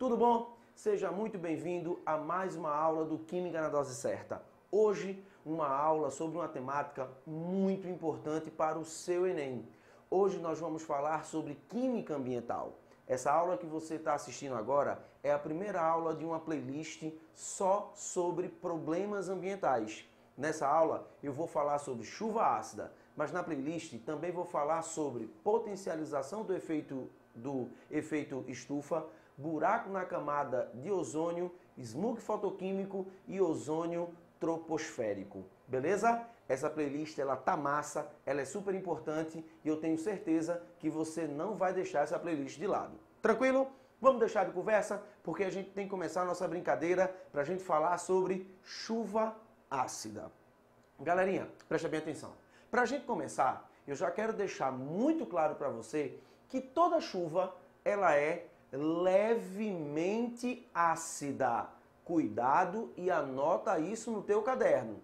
Tudo bom? Seja muito bem-vindo a mais uma aula do Química na Dose Certa. Hoje, uma aula sobre uma temática muito importante para o seu Enem. Hoje nós vamos falar sobre Química Ambiental. Essa aula que você está assistindo agora é a primeira aula de uma playlist só sobre problemas ambientais. Nessa aula eu vou falar sobre chuva ácida, mas na playlist também vou falar sobre potencialização do efeito estufa, buraco na camada de ozônio, smog fotoquímico e ozônio troposférico. Beleza? Essa playlist ela tá massa, ela é super importante e eu tenho certeza que você não vai deixar essa playlist de lado. Tranquilo? Vamos deixar de conversa porque a gente tem que começar a nossa brincadeira para a gente falar sobre chuva ácida. Galerinha, preste bem atenção. Para a gente começar, eu já quero deixar muito claro para você que toda chuva ela é levemente ácida. Cuidado e anota isso no teu caderno.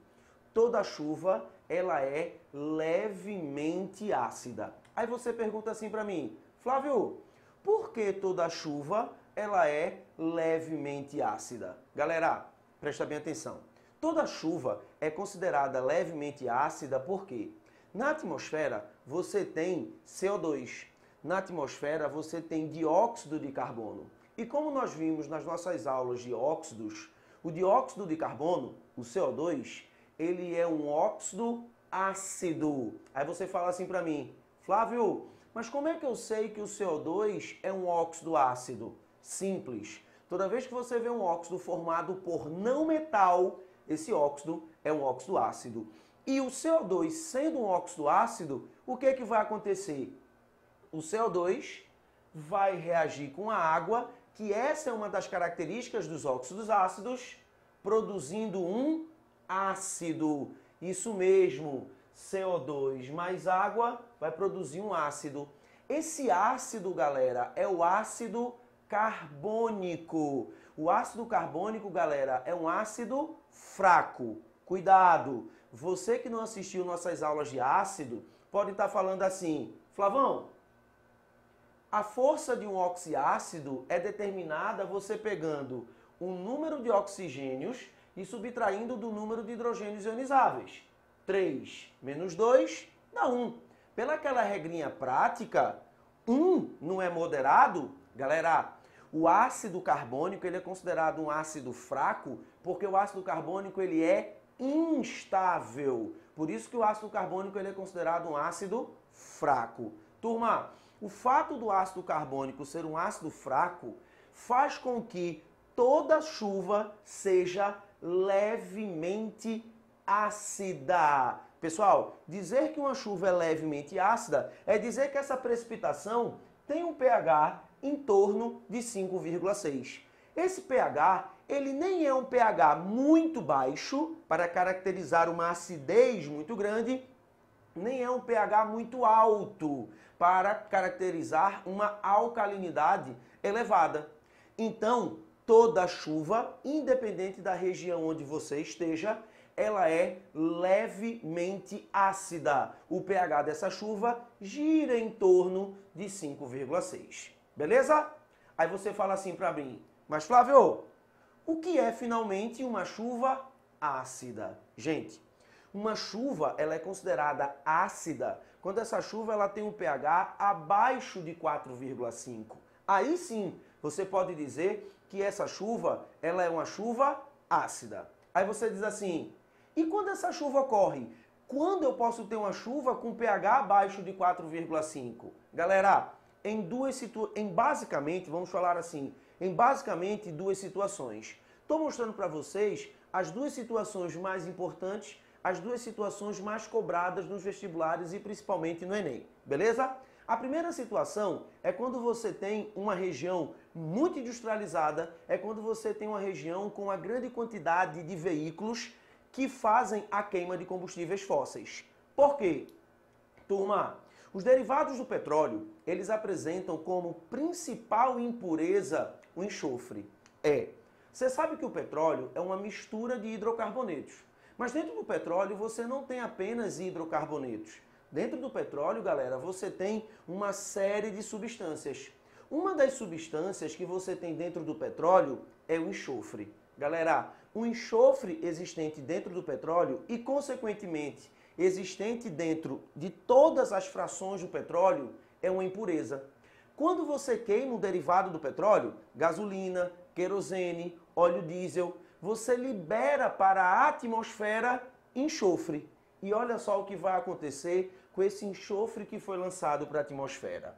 Toda chuva ela é levemente ácida. Aí você pergunta assim para mim, Flávio, por que toda chuva ela é levemente ácida? Galera, presta bem atenção. Toda chuva é considerada levemente ácida porque na atmosfera você tem CO2, na atmosfera você tem dióxido de carbono. E como nós vimos nas nossas aulas de óxidos, o dióxido de carbono, o CO2, ele é um óxido ácido. Aí você fala assim para mim, Flávio, mas como é que eu sei que o CO2 é um óxido ácido? Simples. Toda vez que você vê um óxido formado por não metal, esse óxido é um óxido ácido. E o CO2 sendo um óxido ácido, o que vai acontecer? O CO2 vai reagir com a água, que essa é uma das características dos óxidos ácidos, produzindo um ácido. Isso mesmo, CO2 mais água vai produzir um ácido. Esse ácido, galera, é o ácido carbônico. O ácido carbônico, galera, é um ácido fraco. Cuidado! Você que não assistiu nossas aulas de ácido, pode estar falando assim, Flavão, a força de um oxiácido é determinada você pegando o número de oxigênios e subtraindo do número de hidrogênios ionizáveis. 3 menos 2 dá 1. Pelaquela regrinha prática, 1 não é moderado, galera. O ácido carbônico ele é considerado um ácido fraco porque o ácido carbônico ele é instável. Por isso que o ácido carbônico ele é considerado um ácido fraco. Turma, o fato do ácido carbônico ser um ácido fraco faz com que toda chuva seja levemente ácida. Pessoal, dizer que uma chuva é levemente ácida é dizer que essa precipitação tem um pH em torno de 5,6. Esse pH, ele nem é um pH muito baixo para caracterizar uma acidez muito grande, nem é um pH muito alto para caracterizar uma alcalinidade elevada. Então, toda chuva, independente da região onde você esteja, ela é levemente ácida. O pH dessa chuva gira em torno de 5,6. Beleza? Aí você fala assim para mim, mas Flávio, o que é finalmente uma chuva ácida? Gente, uma chuva ela é considerada ácida quando essa chuva ela tem um pH abaixo de 4,5. Aí sim, você pode dizer que essa chuva ela é uma chuva ácida. Aí você diz assim, e quando essa chuva ocorre? Quando eu posso ter uma chuva com pH abaixo de 4,5? Galera, basicamente, vamos falar assim, em basicamente duas situações. Estou mostrando para vocês as duas situações mais importantes, as duas situações mais cobradas nos vestibulares e principalmente no Enem, beleza? A primeira situação é quando você tem uma região muito industrializada, é quando você tem uma região com uma grande quantidade de veículos que fazem a queima de combustíveis fósseis. Por quê? Turma, os derivados do petróleo, eles apresentam como principal impureza o enxofre. Você sabe que o petróleo é uma mistura de hidrocarbonetos. Mas dentro do petróleo você não tem apenas hidrocarbonetos. Dentro do petróleo, galera, você tem uma série de substâncias. Uma das substâncias que você tem dentro do petróleo é o enxofre. Galera, o enxofre existente dentro do petróleo e, consequentemente, existente dentro de todas as frações do petróleo é uma impureza. Quando você queima um derivado do petróleo, gasolina, querosene, óleo diesel, você libera para a atmosfera enxofre. E olha só o que vai acontecer com esse enxofre que foi lançado para a atmosfera.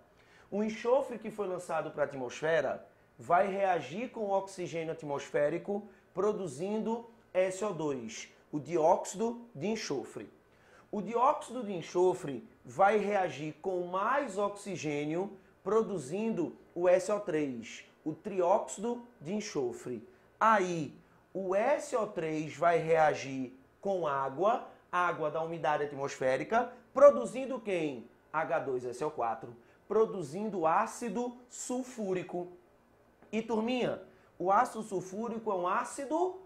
O enxofre que foi lançado para a atmosfera vai reagir com o oxigênio atmosférico, produzindo SO2, o dióxido de enxofre. O dióxido de enxofre vai reagir com mais oxigênio, produzindo o SO3, o trióxido de enxofre. Aí, o SO3 vai reagir com água da umidade atmosférica, produzindo quem? H2SO4, produzindo ácido sulfúrico. E turminha, o ácido sulfúrico é um ácido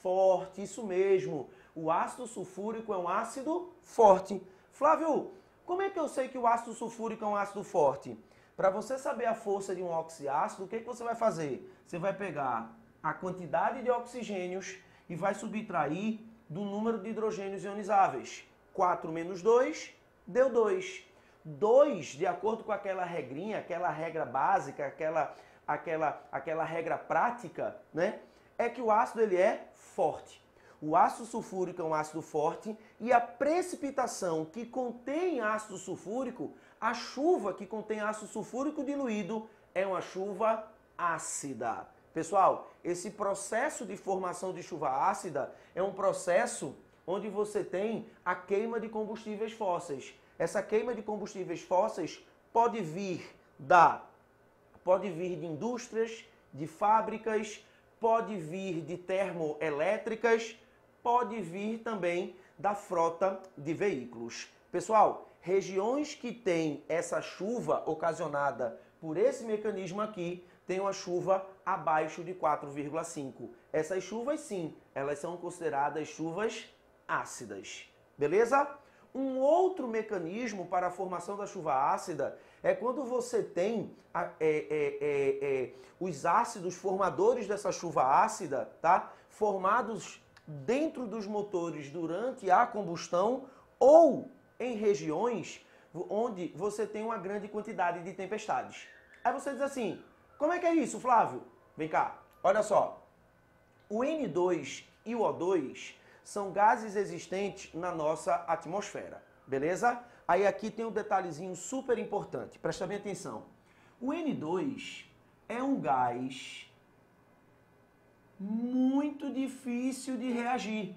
forte, isso mesmo. O ácido sulfúrico é um ácido forte. Flávio, como é que eu sei que o ácido sulfúrico é um ácido forte? Para você saber a força de um oxiácido, o que você vai fazer? Você vai pegar a quantidade de oxigênios e vai subtrair do número de hidrogênios ionizáveis. 4 menos 2 deu 2. 2, de acordo com aquela regrinha, aquela regra básica, aquela regra prática, né? É que o ácido ele é forte. O ácido sulfúrico é um ácido forte e a precipitação que contém ácido sulfúrico, a chuva que contém ácido sulfúrico diluído, é uma chuva ácida. Pessoal, esse processo de formação de chuva ácida é um processo onde você tem a queima de combustíveis fósseis. Essa queima de combustíveis fósseis pode vir de indústrias, de fábricas, pode vir de termoelétricas, pode vir também da frota de veículos. Pessoal, regiões que têm essa chuva ocasionada por esse mecanismo aqui, tem uma chuva abaixo de 4,5. Essas chuvas, sim, elas são consideradas chuvas ácidas. Beleza? Um outro mecanismo para a formação da chuva ácida é quando você tem os ácidos formadores dessa chuva ácida, tá? Formados dentro dos motores durante a combustão ou em regiões onde você tem uma grande quantidade de tempestades. Aí você diz assim, como é que é isso, Flávio? Vem cá, olha só. O N2 e o O2 são gases existentes na nossa atmosfera, beleza? Aí aqui tem um detalhezinho super importante, presta bem atenção. O N2 é um gás muito difícil de reagir.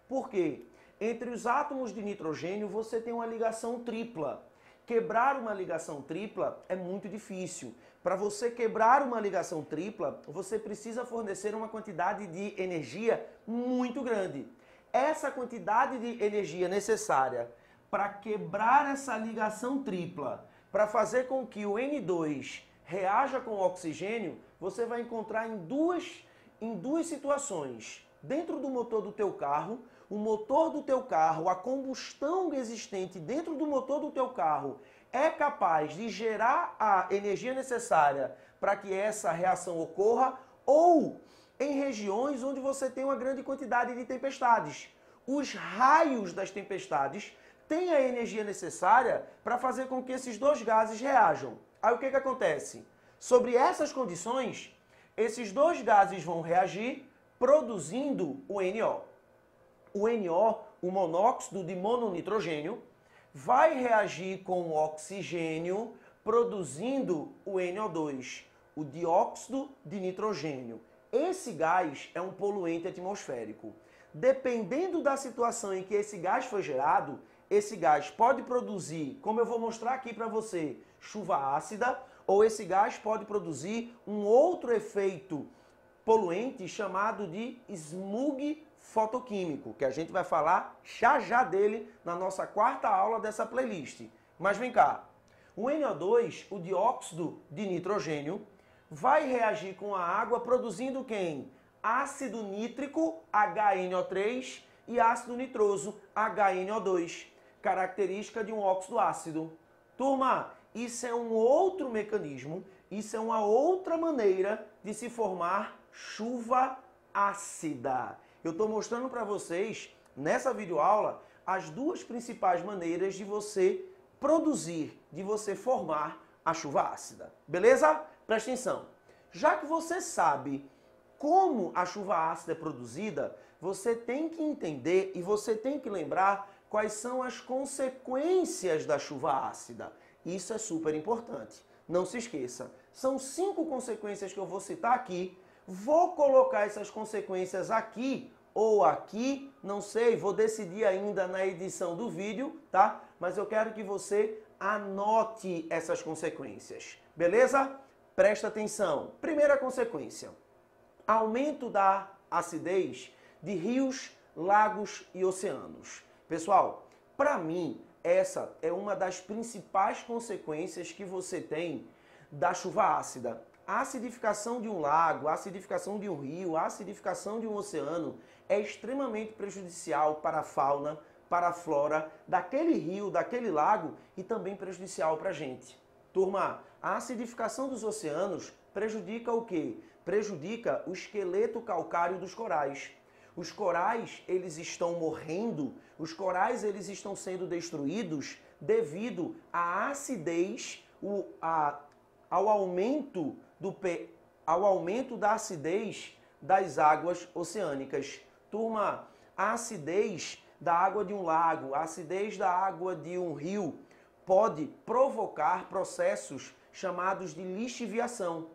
Por quê? Entre os átomos de nitrogênio você tem uma ligação tripla. Quebrar uma ligação tripla é muito difícil. Para você quebrar uma ligação tripla, você precisa fornecer uma quantidade de energia muito grande. Essa quantidade de energia necessária para quebrar essa ligação tripla, para fazer com que o N2 reaja com o oxigênio, você vai encontrar em duas situações. Dentro do motor do teu carro, o motor do teu carro, a combustão existente dentro do motor do teu carro é capaz de gerar a energia necessária para que essa reação ocorra, ou em regiões onde você tem uma grande quantidade de tempestades. Os raios das tempestades têm a energia necessária para fazer com que esses dois gases reajam. Aí o que acontece? Sobre essas condições, esses dois gases vão reagir produzindo o NO. O NO, o monóxido de mononitrogênio, vai reagir com o oxigênio, produzindo o NO2, o dióxido de nitrogênio. Esse gás é um poluente atmosférico. Dependendo da situação em que esse gás foi gerado, esse gás pode produzir, como eu vou mostrar aqui para você, chuva ácida, ou esse gás pode produzir um outro efeito poluente chamado de smog fotoquímico, que a gente vai falar já dele na nossa quarta aula dessa playlist. Mas vem cá, o NO2, o dióxido de nitrogênio, vai reagir com a água produzindo quem? Ácido nítrico, HNO3, e ácido nitroso, HNO2, característica de um óxido ácido. Turma, isso é um outro mecanismo isso é uma outra maneira de se formar chuva ácida. Eu estou mostrando para vocês, nessa videoaula, as duas principais maneiras de você produzir, de você formar a chuva ácida. Beleza? Presta atenção. Já que você sabe como a chuva ácida é produzida, você tem que entender e você tem que lembrar quais são as consequências da chuva ácida. Isso é super importante. Não se esqueça. São 5 consequências que eu vou citar aqui. Vou colocar essas consequências aqui ou aqui, não sei, vou decidir ainda na edição do vídeo, tá? Mas eu quero que você anote essas consequências. Beleza? Presta atenção. Primeira consequência: aumento da acidez de rios, lagos e oceanos. Pessoal, para mim, essa é uma das principais consequências que você tem da chuva ácida. A acidificação de um lago, a acidificação de um rio, a acidificação de um oceano é extremamente prejudicial para a fauna, para a flora daquele rio, daquele lago e também prejudicial para a gente. Turma, a acidificação dos oceanos prejudica o quê? Prejudica o esqueleto calcário dos corais. Os corais, eles estão morrendo, os corais, eles estão sendo destruídos devido à acidez, ao aumento da acidez das águas oceânicas. Turma, a acidez da água de um lago, a acidez da água de um rio pode provocar processos chamados de lixiviação.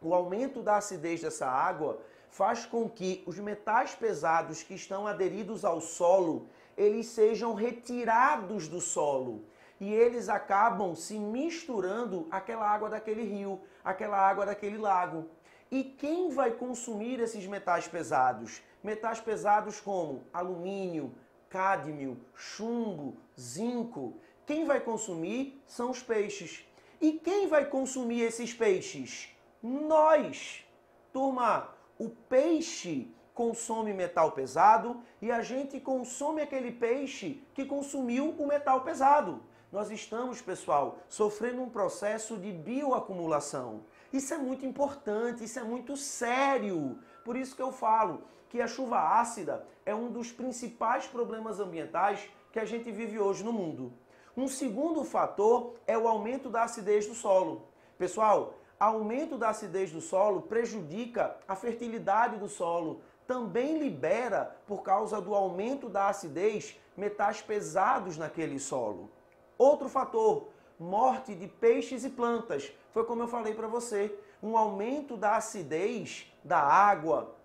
O aumento da acidez dessa água faz com que os metais pesados que estão aderidos ao solo, eles sejam retirados do solo. E eles acabam se misturando àquela água daquele rio, àquela água daquele lago. E quem vai consumir esses metais pesados? Metais pesados como alumínio, cádmio, chumbo, zinco. Quem vai consumir são os peixes. E quem vai consumir esses peixes? Nós! Turma, o peixe consome metal pesado e a gente consome aquele peixe que consumiu o metal pesado. Nós estamos, pessoal, sofrendo um processo de bioacumulação. Isso é muito importante, isso é muito sério. Por isso que eu falo que a chuva ácida é um dos principais problemas ambientais que a gente vive hoje no mundo. Um segundo fator é o aumento da acidez do solo. Pessoal, aumento da acidez do solo prejudica a fertilidade do solo. Também libera, por causa do aumento da acidez, metais pesados naquele solo. Outro fator, morte de peixes e plantas. Foi como eu falei para você, um aumento da acidez da água,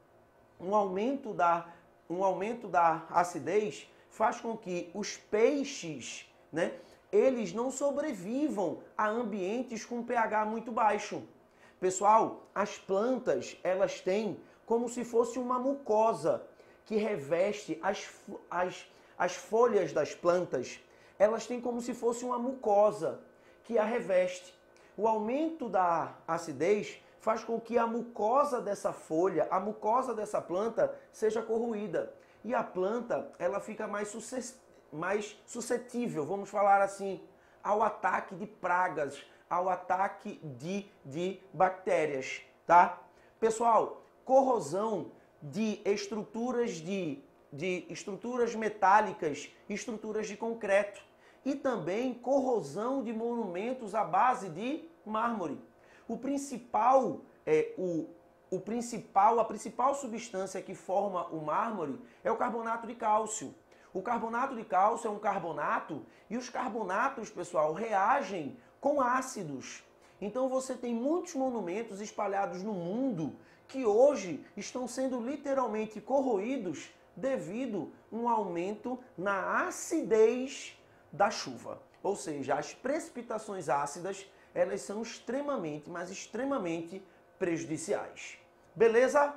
um aumento da acidez faz com que os peixes, eles não sobrevivam a ambientes com pH muito baixo. Pessoal, as plantas, elas têm como se fosse uma mucosa que reveste as folhas das plantas. Elas têm como se fosse uma mucosa que a reveste. O aumento da acidez faz com que a mucosa dessa folha, a mucosa dessa planta seja corroída. E a planta, ela fica mais suscetível, vamos falar assim, ao ataque de pragas, ao ataque de bactérias, tá? Pessoal, corrosão de estruturas estruturas metálicas, estruturas de concreto e também corrosão de monumentos à base de mármore. A principal substância que forma o mármore é o carbonato de cálcio. O carbonato de cálcio é um carbonato e os carbonatos, pessoal, reagem com ácidos. Então você tem muitos monumentos espalhados no mundo que hoje estão sendo literalmente corroídos devido a um aumento na acidez da chuva. Ou seja, as precipitações ácidas, elas são extremamente, mas extremamente prejudiciais. Beleza?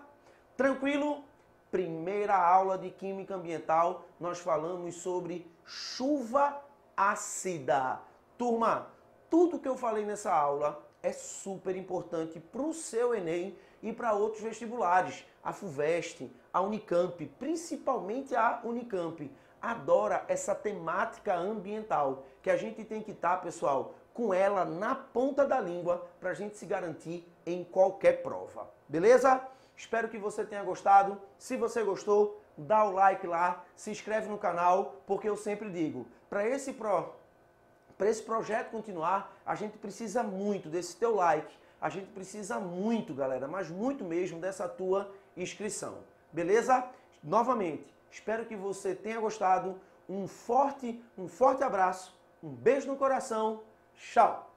Tranquilo? Primeira aula de Química Ambiental, nós falamos sobre chuva ácida. Turma, tudo que eu falei nessa aula é super importante para o seu Enem e para outros vestibulares. A FUVEST, a Unicamp, principalmente a Unicamp, adora essa temática ambiental, que a gente tem que estar, pessoal, com ela na ponta da língua para a gente se garantir em qualquer prova. Beleza? Espero que você tenha gostado. Se você gostou, dá o like lá, se inscreve no canal, porque eu sempre digo, para esse projeto continuar, a gente precisa muito desse teu like, a gente precisa muito, galera, mas muito mesmo dessa tua inscrição. Beleza? Novamente, espero que você tenha gostado. Um forte abraço, um beijo no coração. Tchau!